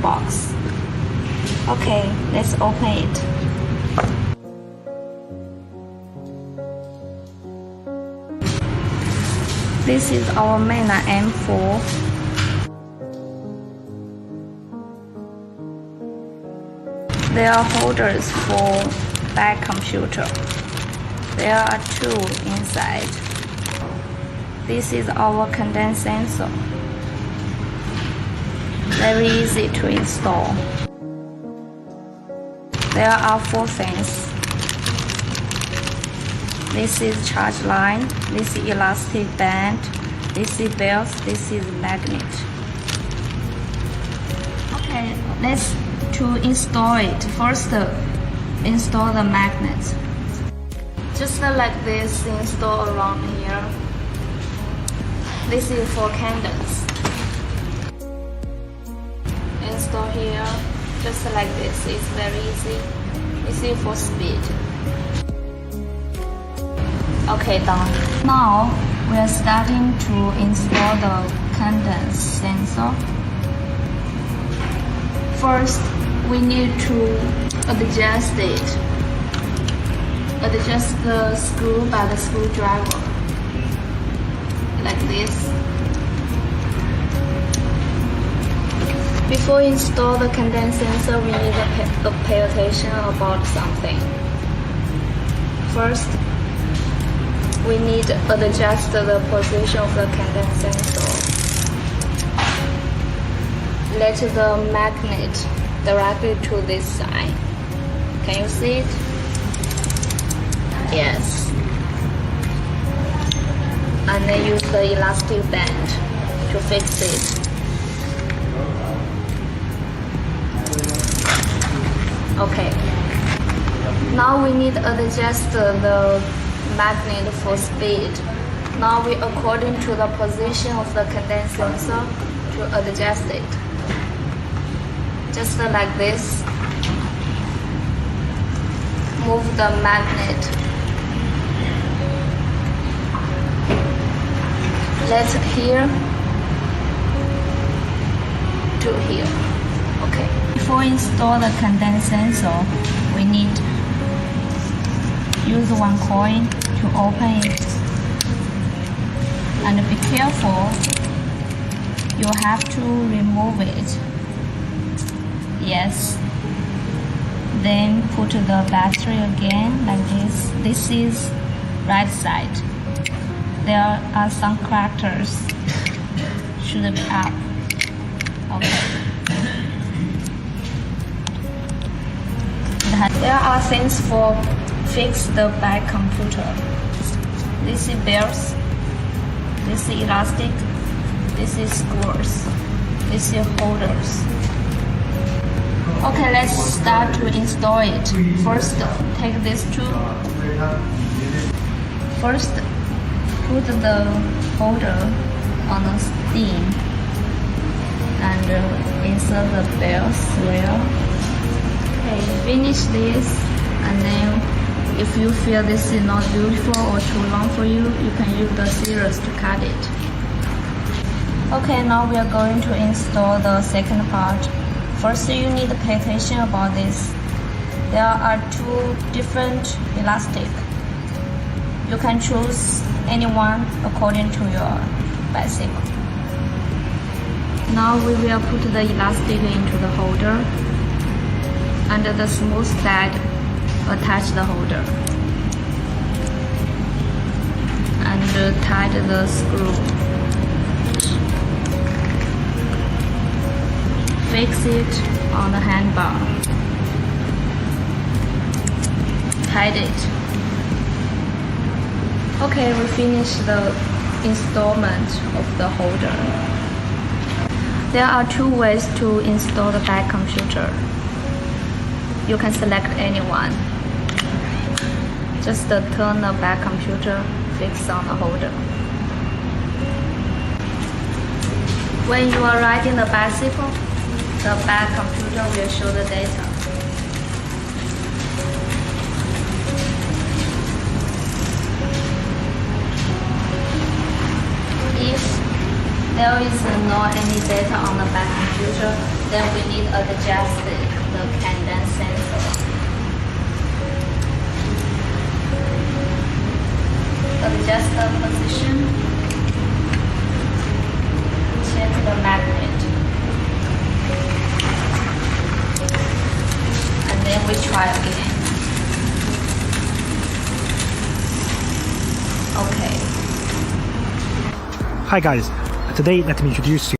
box. Okay, let's open it. This is our Meilan M4. There are holders for back computer. There are two inside. This is our condenser sensor. Very easy to install. There are 4 fans. This is charge line, this is elastic band, this is belt, this is magnet. Okay, let's install it. First, install the magnet. Just like this, install around here. This is for candles. Install here, just like this. It's very easy. This is for speed. Okay, done. Now we are starting to install the condenser sensor. First, we need to adjust it. Adjust the screw by the screwdriver, like this. Before install the condenser sensor, we need to pay attention about something. First, we need to adjust the position of the condenser sensor. Let the magnet directly to this side. Can you see it? Yes. And then use the elastic band to fix it. Okay. Now we need to adjust the magnet for speed. Now we according to the position of the condenser sensor to adjust it. Just like this. Move the magnet. Let's here to here. Okay. Before install the condenser sensor, we need use one coin to open it. And be careful, you have to remove it. Yes. Then put the battery again like this. This is right side. There are some characters. Should be up. Okay. There are things for fix the back computer. This is belts. This is elastic. This is screws. This is holders. Okay, let's start to install it. First, take these two. First, put the holder on the stem and insert the belt well. Okay, finish this, and then if you feel this is not beautiful or too long for you, you can use the scissors to cut it. Okay, now we are going to install the second part. First, you need to pay attention about this. There are 2 different elastic. You can choose any one according to your bicycle. Now we will put the elastic into the holder. Under the smooth side, attach the holder. And tighten the screw. Fix it on the handbar. Tight it. Okay, we finished the installment of the holder. There are 2 ways to install the back computer. You can select any one. Just turn the back computer, fix on the holder. When you are riding the bicycle, the back computer will show the data. If there is not any data on the back computer, then we need to adjust the cadence sensor. Adjust the position. Check the magnet. And then we try again. Okay. Hi guys, today let me introduce you